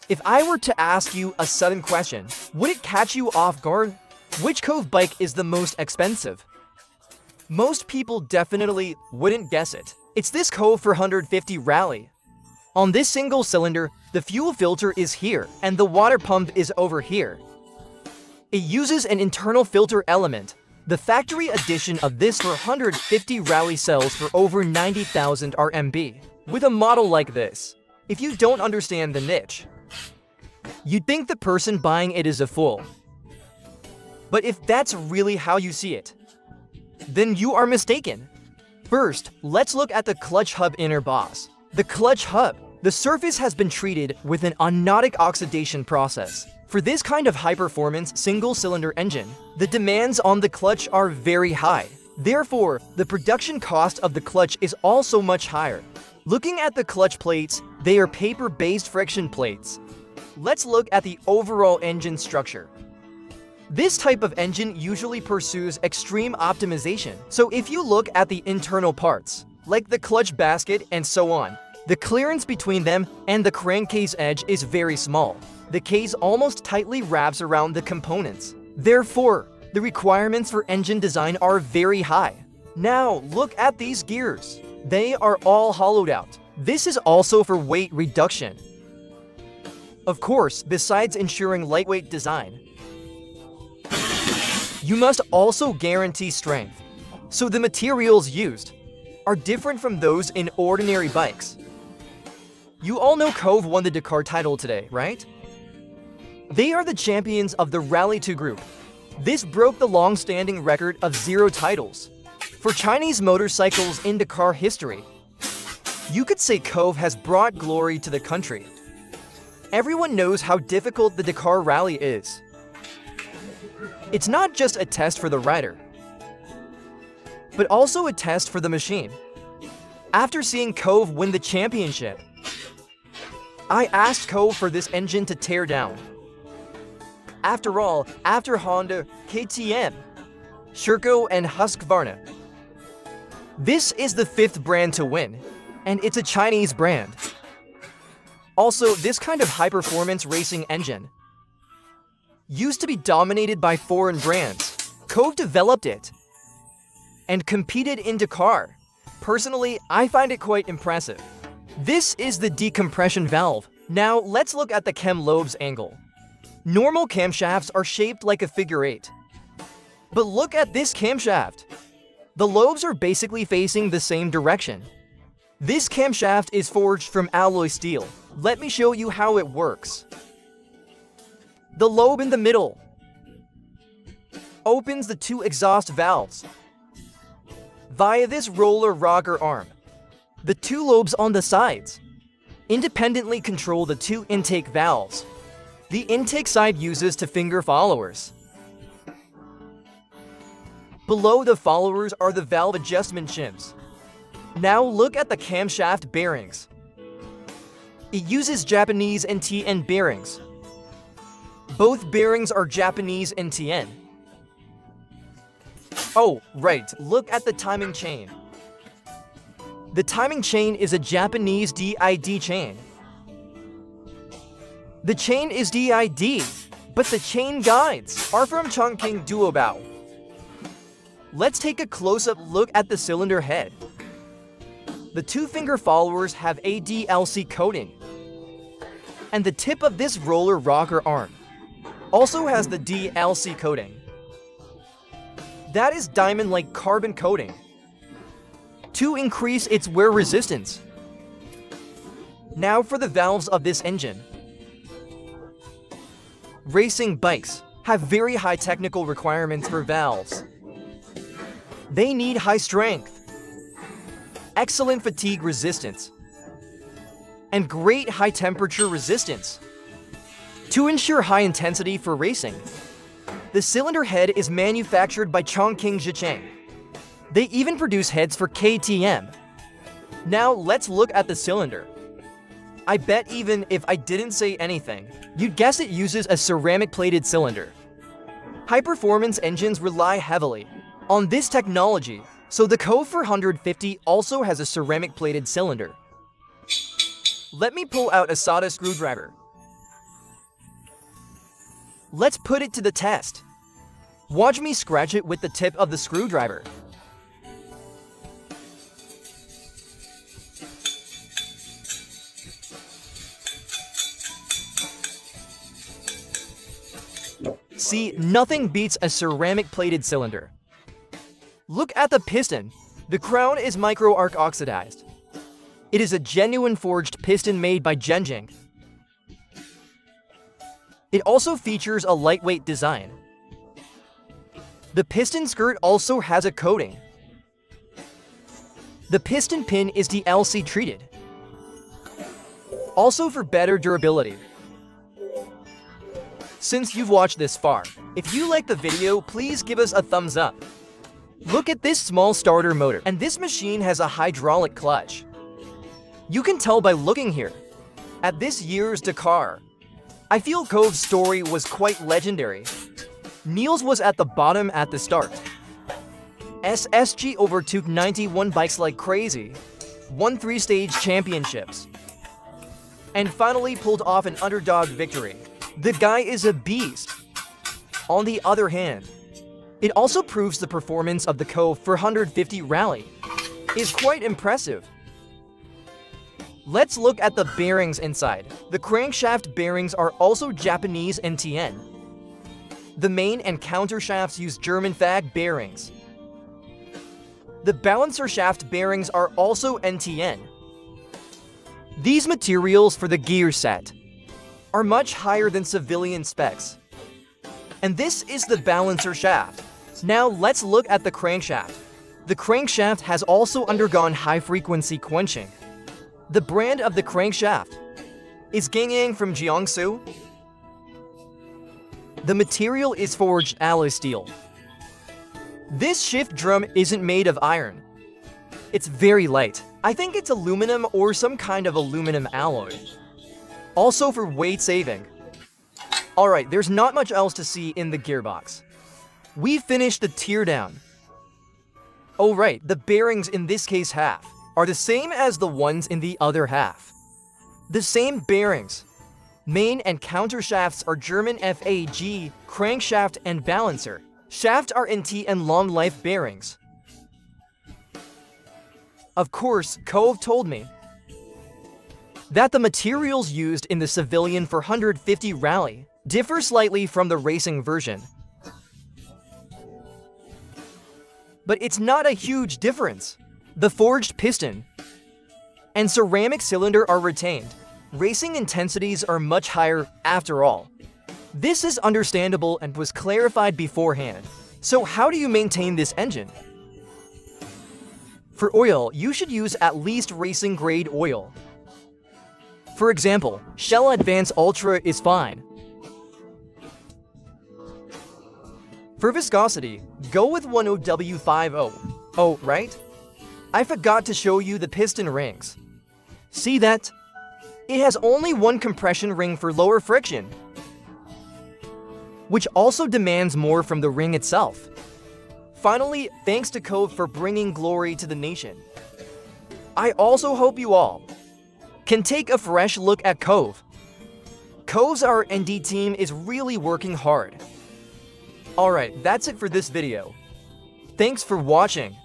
If I were to ask you a sudden question, would it catch you off guard? Which Kove bike is the most expensive? Most people definitely wouldn't guess it. It's this Kove 450 Rally. On this single cylinder, the fuel filter is here and the water pump is over here. It uses an internal filter element. The factory edition of this 450 Rally sells for over 90,000 RMB. With a model like this, if you don't understand the niche, you'd think the person buying it is a fool. But if that's really how you see it, then you are mistaken. First, let's look at the clutch hub inner boss. The clutch hub. The surface has been treated with an anodic oxidation process. For this kind of high-performance single-cylinder engine, the demands on the clutch are very high. Therefore, the production cost of the clutch is also much higher. Looking at the clutch plates, they are paper-based friction plates. Let's look at the overall engine structure. This type of engine usually pursues extreme optimization. So if you look at the internal parts, like the clutch basket and so on, the clearance between them and the crankcase edge is very small. The case almost tightly wraps around the components. Therefore, the requirements for engine design are very high. Now, look at these gears. They are all hollowed out. This is also for weight reduction. Of course, besides ensuring lightweight design, you must also guarantee strength. So the materials used are different from those in ordinary bikes. You all know Kove won the Dakar title today, right? They are the champions of the Rally 2 group. This broke the long-standing record of 0 titles for Chinese motorcycles in Dakar history. You could say Kove has brought glory to the country. Everyone knows how difficult the Dakar Rally is. It's not just a test for the rider, but also a test for the machine. After seeing Kove win the championship, I asked Kove for this engine to tear down. After all, after Honda, KTM, Sherco, and Husqvarna, this is the 5th brand to win, and it's a Chinese brand. Also, this kind of high-performance racing engine used to be dominated by foreign brands. Kove developed it and competed in Dakar. Personally, I find it quite impressive. This is the decompression valve. Now, let's look at the cam lobes angle. Normal camshafts are shaped like a figure 8. But look at this camshaft. The lobes are basically facing the same direction. This camshaft is forged from alloy steel. Let me show you how it works. The lobe in the middle opens the 2 exhaust valves via this roller rocker arm. The 2 lobes on the sides independently control the 2 intake valves. The intake side uses to finger followers. Below the followers are the valve adjustment shims. Now look at the camshaft bearings. It uses Japanese NTN bearings. Both bearings are Japanese NTN. Oh, right, look at the timing chain. The timing chain is a Japanese DID chain. The chain is DID, but the chain guides are from Chongqing Duobao. Let's take a close-up look at the cylinder head. The 2 finger followers have ADLC coating, and the tip of this roller rocker arm also has the DLC coating. That is diamond-like carbon coating to increase its wear resistance. Now for the valves of this engine. Racing bikes have very high technical requirements for valves. They need high strength, excellent fatigue resistance, and great high temperature resistance to ensure high intensity for racing. The cylinder head is manufactured by Chongqing Zhicheng. They even produce heads for KTM. Now let's look at the cylinder. I bet even if I didn't say anything, you'd guess it uses a ceramic-plated cylinder. High-performance engines rely heavily on this technology, so the Kove 450 also has a ceramic-plated cylinder. Let me pull out a solder screwdriver Let's put it to the test. Watch me scratch it with the tip of the screwdriver. See, nothing beats a ceramic-plated cylinder. Look at the piston. The crown is micro-arc oxidized. It is a genuine forged piston made by Genji. It also features a lightweight design. The piston skirt also has a coating. The piston pin is DLC treated, also for better durability. Since you've watched this far, if you like the video, please give us a thumbs up. Look at this small starter motor, and this machine has a hydraulic clutch. You can tell by looking here. At this year's Dakar, I feel Kove's story was quite legendary. Niels was at the bottom at the start. SSG overtook 91 bikes like crazy, won 3 stage championships, and finally pulled off an underdog victory. The guy is a beast. On the other hand, it also proves the performance of the Kove 450 Rally is quite impressive. Let's look at the bearings inside. The crankshaft bearings are also Japanese NTN. The main and counter shafts use German FAG bearings. The balancer shaft bearings are also NTN. These materials for the gear set are much higher than civilian specs. And this is the balancer shaft. Now let's look at the crankshaft. The crankshaft has also undergone high-frequency quenching. The brand of the crankshaft is Gangyang from Jiangsu. The material is forged alloy steel. This shift drum isn't made of iron. It's very light. I think it's aluminum or some kind of aluminum alloy. Also for weight saving. Alright, there's not much else to see in the gearbox. We finished the teardown. Oh right, the bearings in this case half are the same as the ones in the other half. The same bearings. Main and counter shafts are German FAG, crankshaft and balancer. Shaft are NT and long life bearings. Of course, Kove told me that the materials used in the civilian 450 Rally differ slightly from the racing version. But it's not a huge difference. The forged piston and ceramic cylinder are retained. Racing intensities are much higher after all. This is understandable and was clarified beforehand. So how do you maintain this engine? For oil, you should use at least racing grade oil. For example, Shell Advance Ultra is fine. For viscosity, go with 10W50. Oh, right? I forgot to show you the piston rings. See that? It has only one compression ring for lower friction, which also demands more from the ring itself. Finally, thanks to Kove for bringing glory to the nation. I also hope you all can take a fresh look at Kove. Kove's R&D team is really working hard. Alright, that's it for this video. Thanks for watching.